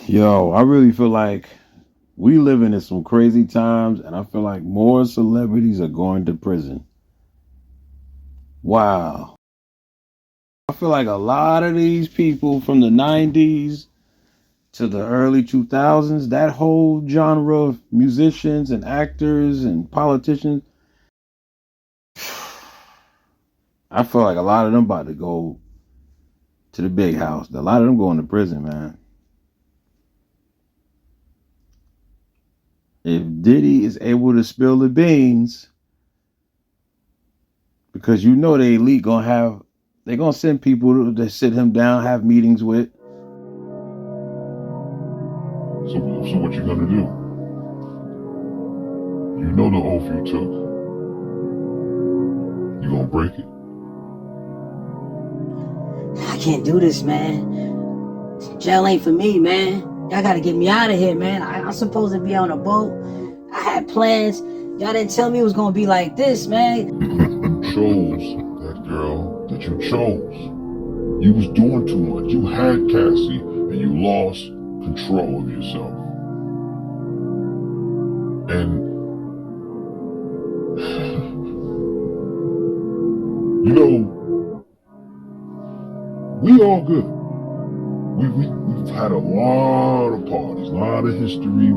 Yo, I really feel like we living in some crazy times, and I feel like more celebrities are going to prison. Wow. I feel like a lot of these people from the 90s to the early 2000s, that whole genre of musicians and actors and politicians, I feel like a lot of them about to go to the big house. A lot of them going to prison, man. If Diddy is able to spill the beans, because you know the elite they're gonna send people to sit him down, have meetings with. So what you gonna do? You know the oath you took. You gonna break it? I can't do this, man. Jail ain't for me, man. Y'all gotta get me out of here, man. I'm supposed to be on a boat. I had plans. Y'all didn't tell me it was gonna be like this, man. You chose that girl that you chose. You was doing too much. You had Cassie and you lost control of yourself. And you know, we all good. We've had a lot of parties, a lot of history. You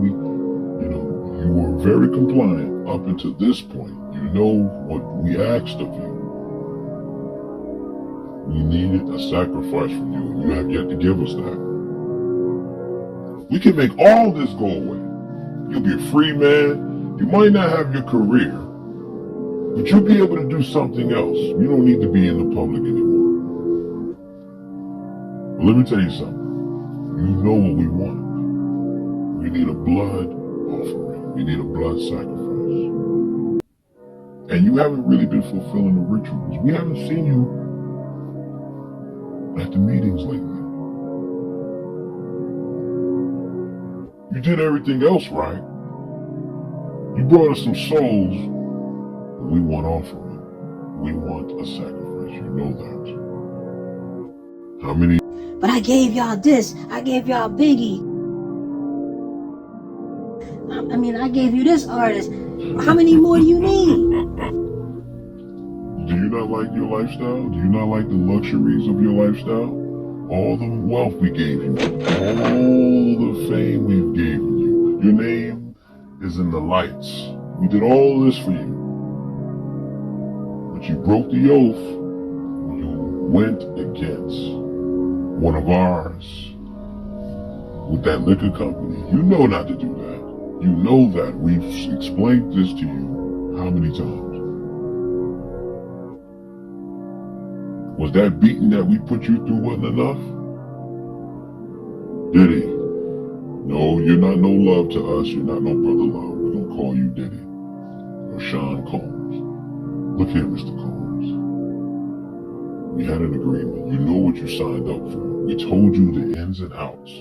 were very compliant up until this point. You know what we asked of you. We needed a sacrifice from you, and you have yet to give us that. We can make all this go away. You'll be a free man. You might not have your career, but you'll be able to do something else. You don't need to be in the public anymore. But let me tell you something. You know what we want. We need a blood offering. We need a blood sacrifice. And you haven't really been fulfilling the rituals. We haven't seen you at the meetings lately. You did everything else right. You brought us some souls, but we want offering. We want a sacrifice. You know that. How many? But I gave y'all this. I gave y'all Biggie. I gave you this artist. How many more do you need? Do you not like your lifestyle? Do you not like the luxuries of your lifestyle? All the wealth we gave you, all the fame we've given you. Your name is in the lights. We did all this for you. But you broke the oath. You went against one of ours with that liquor company. You know not to do that. You know that. We've explained this to you how many times? Was that beating that we put you through wasn't enough? Diddy. No, you're not no love to us. You're not no brother love. We're going to call you Diddy. Or Sean Combs. Look here, Mr. Combs. We had an agreement. You know what you signed up for. We told you the ins and outs.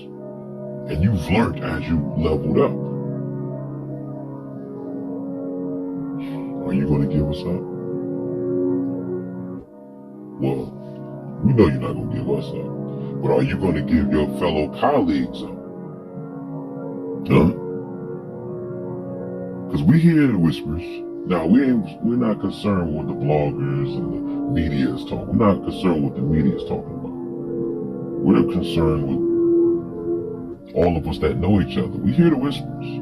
And you've learned as you leveled up. Are you going to give us up? Well, we know you're not going to give us up. But are you going to give your fellow colleagues up? Huh? Because we hear the whispers. Now, we're not concerned with the bloggers and the media is talking. We're not concerned with the media is talking about. We're concerned with all of us that know each other. We hear the whispers.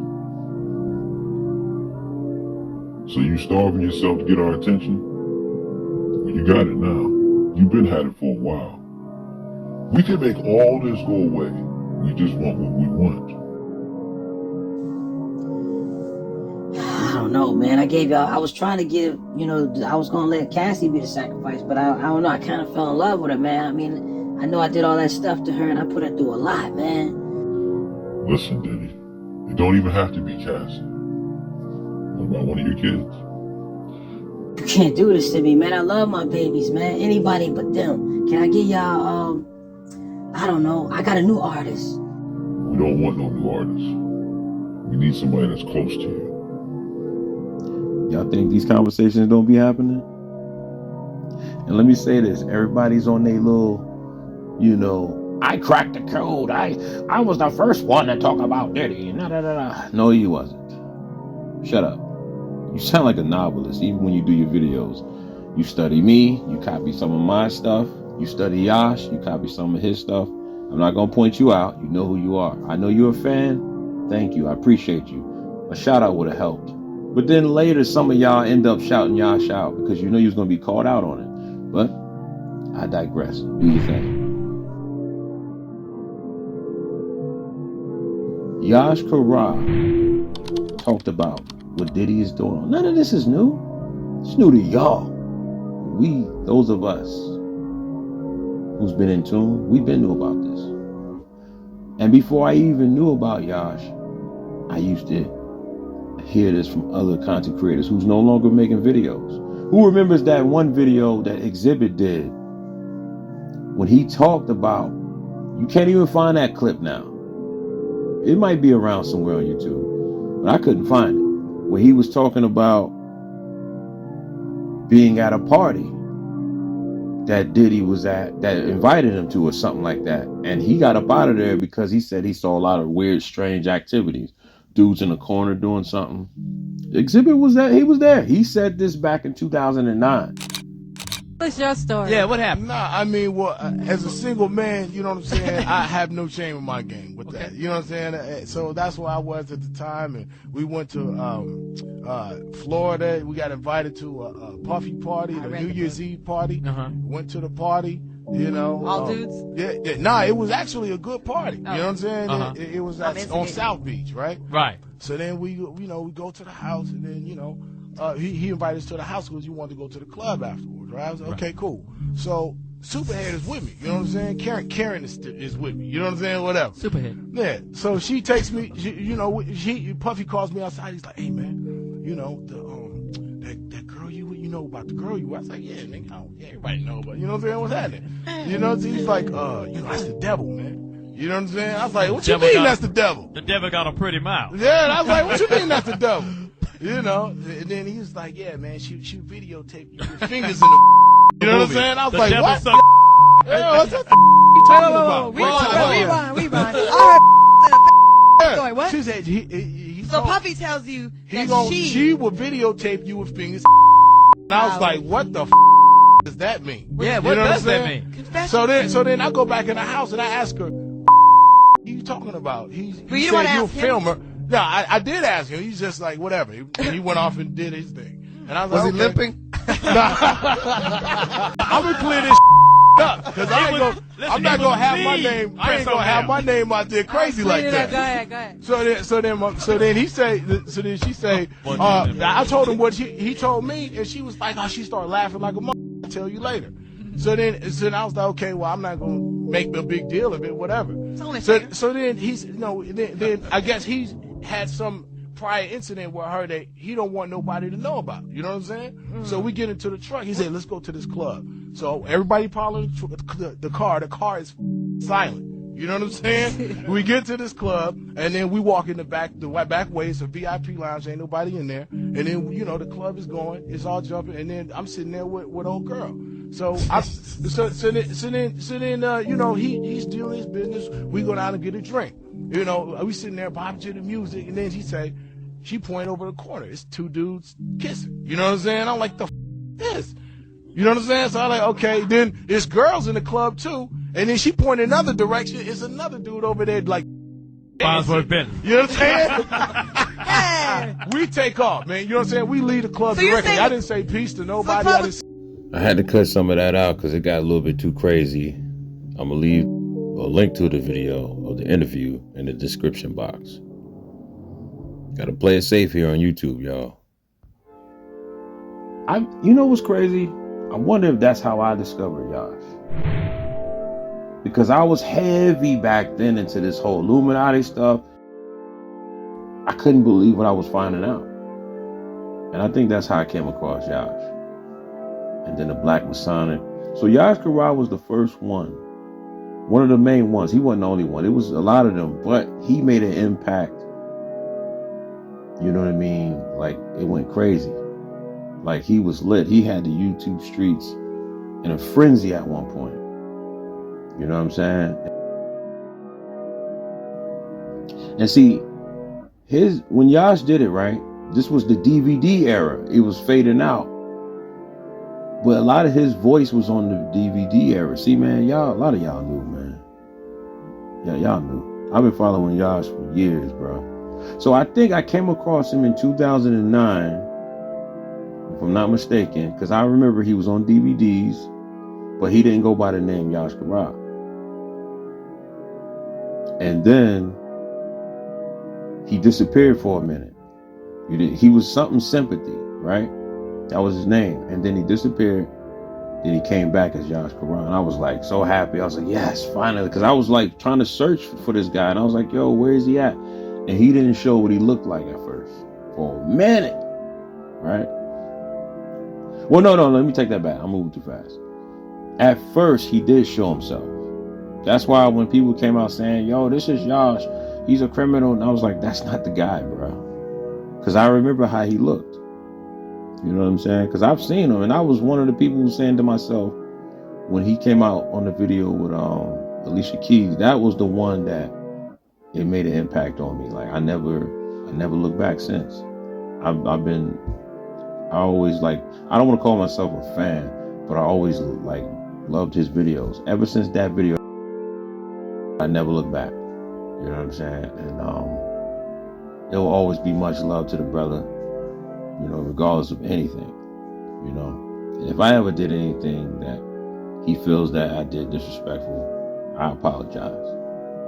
So you starving yourself to get our attention? Well, you got it now. You've been had it for a while. We can make all this go away. We just want what we want. I don't know, man. I was trying to give, I was going to let Cassie be the sacrifice, but I don't know. I kind of fell in love with her, man. I know I did all that stuff to her and I put her through a lot, man. Listen, Diddy, it don't even have to be Cassie. What about one of your kids? You can't do this to me, man. I love my babies, man. Anybody but them. Can I get y'all, I don't know. I got a new artist. We don't want no new artist. We need somebody that's close to you. Y'all think these conversations don't be happening? And let me say this, everybody's on their little, I cracked the code. I was the first one to talk about Diddy. Nah, nah, nah, nah. No, you wasn't. Shut up. You sound like a novelist, even when you do your videos. You study me, you copy some of my stuff. You study Yash, you copy some of his stuff. I'm not going to point you out. You know who you are. I know you're a fan. Thank you. I appreciate you. A shout out would have helped. But then later, some of y'all end up shouting Yash out because you know you was going to be called out on it. But I digress. Do your thing. Yash Kara talked about what Diddy is doing. None of this is new. It's new to y'all. We, those of us who's been in tune, we've been knew about this. And before I even knew about Yash, I used to hear this from other content creators who's no longer making videos. Who remembers that one video that Xzibit did when he talked about, you can't even find that clip now. It might be around somewhere on YouTube, but I couldn't find it. Where he was talking about being at a party that Diddy was at, that invited him to or something like that. And he got up out of there because he said he saw a lot of weird, strange activities. Dudes in the corner doing something. Xzibit was that he was there. He said this back in 2009. What's your story? Yeah, what happened? Nah, I mean, well, as a single man, you know what I'm saying, I have no shame in my game with that. You know what I'm saying? So that's where I was at the time, and we went to Florida. We got invited to a Puffy party, the New Year's Eve party. Went to the party, you know. All dudes? Yeah. Nah, it was actually a good party. You know what I'm saying? It was on South Beach, right? Right. So then we go to the house, and then, he invited us to the house because he wanted to go to the club afterwards, right? I was like, okay, cool. So Superhead is with me, you know what I'm saying? Karen is with me, you know what I'm saying? Whatever. Superhead. Yeah. So she takes me, Puffy calls me outside. He's like, hey man, that girl you know about the girl you with? I was like, yeah, nigga, everybody know, but you know what I'm saying? What's happening? You know, he's like, that's the devil, man. You know what I'm saying? I was like, what you mean that's the devil? The devil got a pretty mouth. Yeah, and I was like, what you mean that's the devil? You know, and then he was like, yeah, man, she videotaped you with fingers in the you know what I'm saying? I was like, what? Yeah, what's that you talking about? Rewind. All right. What? She said he So Puffy tells you that she will videotape you with fingers. And I was like, what the does that mean? Yeah, what does that mean? So then I go back in the house and I ask her, you talking about? He said you a filmer. Yeah, I did ask him. He's just like, whatever. He went off and did his thing. And I was like, he limping? I'm gonna clear this up because I'm not gonna have my name. I ain't gonna have my name out there crazy like that. Go ahead. So then she say, I told him what he told me, and she was like, oh, she started laughing like a mother. I'll tell you later. So then I was like, okay, well, I'm not gonna make a big deal of it, whatever. So then then I guess he's had some prior incident with her that he don't want nobody to know about. You know what I'm saying? So we get into the truck. He said, let's go to this club. So everybody pile in the car. The car is silent. You know what I'm saying? We get to this club, and then we walk in the back way. It's a VIP lounge. Ain't nobody in there. And then, the club is going. It's all jumping. And then I'm sitting there with old girl. So then he's doing his business. We go down and get a drink. We sitting there bopping to the music, and then she point over the corner. It's two dudes kissing. You know what I'm saying? I'm like, the this? You know what I'm saying? So I'm like, okay. Then there's girls in the club too, and then she point in another direction. It's another dude over there like. You know what I'm saying? We take off, man. You know what I'm saying? We leave the club directly. I didn't say peace to nobody. I had to cut some of that out because it got a little bit too crazy. I'm going to leave a link to the video of the interview in the description box. Got to play it safe here on YouTube, y'all. You know what's crazy? I wonder if that's how I discovered Yash. Because I was heavy back then into this whole Illuminati stuff. I couldn't believe what I was finding out. And I think that's how I came across Yash. And then the Black Masonic. So Yash Kara was the first one of the main ones. He wasn't the only one. It was a lot of them, but he made an impact. You know what I mean? Like, it went crazy. Like, he was lit. He had the YouTube streets in a frenzy at one point. You know what I'm saying? And see, when Yash did it, right, this was the DVD era. It was fading out. But a lot of his voice was on the DVD era. See, man, a lot of y'all knew, man. Yeah, y'all knew. I've been following Yash for years, bro. So I think I came across him in 2009, if I'm not mistaken, because I remember he was on DVDs, but he didn't go by the name Yash Kara. And then he disappeared for a minute. He was something sympathy, right? That was his name. And then he disappeared. Then he came back as Yash Kara. And I was like so happy. I was like, yes, finally. Because I was like trying to search for this guy. And I was like, yo, where is he at? And he didn't show what he looked like at first. For a minute. Right? Well, no, let me take that back. I'm moving too fast. At first, he did show himself. That's why when people came out saying, yo, this is Yash, he's a criminal. And I was like, that's not the guy, bro. Because I remember how he looked. You know what I'm saying? Because I've seen him. And I was one of the people who was saying to myself, when he came out on the video with Alicia Keys, that was the one that it made an impact on me. Like, I never looked back since. I always, like, I don't want to call myself a fan, but I always, like, loved his videos. Ever since that video, I never looked back. You know what I'm saying? And there will always be much love to the brother, you know, regardless of anything. You know, if I ever did anything that he feels that I did disrespectful, I apologize,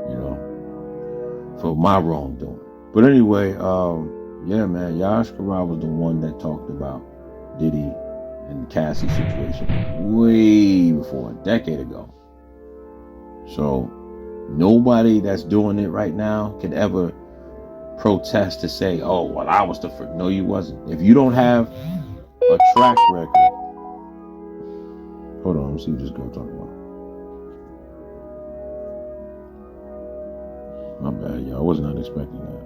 you know, for my wrongdoing. But anyway, yeah, man, Yash Kara was the one that talked about Diddy and the Cassie situation way before, a decade ago. So nobody that's doing it right now can ever protest to say, oh, well, I was the first. No, you wasn't. If you don't have a track record. Hold on, let's see what this girl talking about. My bad, y'all. I was not expecting that.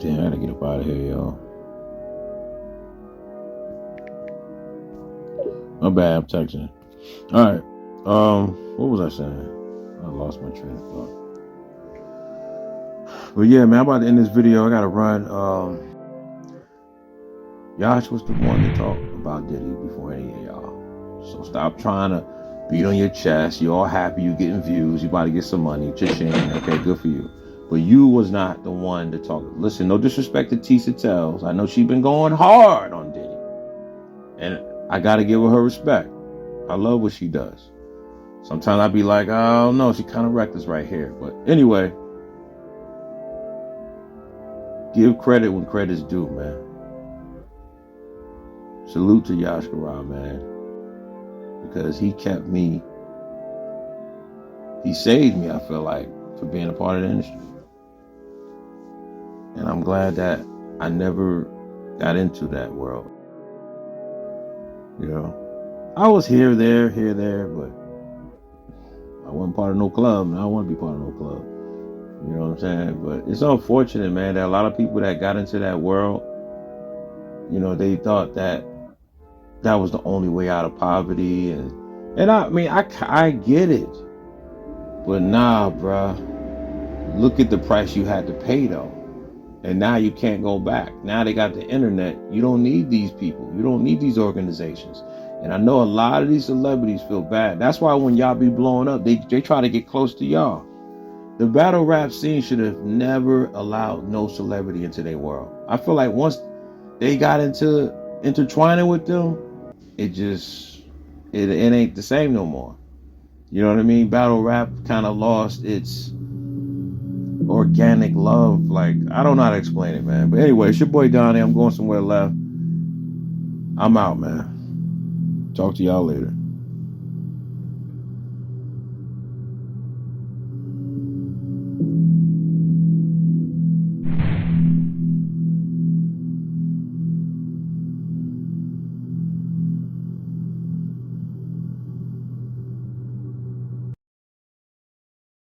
Damn, I gotta get up out of here, y'all. My bad, I'm texting. Alright. What was I saying? I lost my train of thought. But yeah, man, I'm about to end this video. I gotta run. Yash was the one to talk about Diddy before any of y'all. So stop trying to beat on your chest. You're all happy, you getting views, you about to get some money. Cha-ching. Okay, good for you. But you was not the one to talk. Listen, no disrespect to Tisa Tells. I know she been going hard on Diddy. And I gotta give her respect. I love what she does. Sometimes I be like, oh no, she kind of reckless right here. But anyway, give credit when credit's due, man. Salute to Yash Kara, man. Because he kept me, he saved me, I feel like, for being a part of the industry. And I'm glad that I never got into that world. You know, I was here, there, but I wasn't part of no club, and I don't want to be part of no club. You know what I'm saying? But it's unfortunate, man, that a lot of people that got into that world, you know, they thought that that was the only way out of poverty. And I mean, I get it. But nah, bruh. Look at the price you had to pay, though. And now you can't go back. Now they got the internet. You don't need these people. You don't need these organizations. And I know a lot of these celebrities feel bad. That's why when y'all be blowing up, they try to get close to y'all. The battle rap scene should have never allowed no celebrity into their world. I feel like once they got into intertwining with them, it ain't the same no more. You know what I mean? Battle rap kind of lost its organic love. Like, I don't know how to explain it, man. But anyway, it's your boy Donnie. I'm going somewhere left. I'm out, man. Talk to y'all later.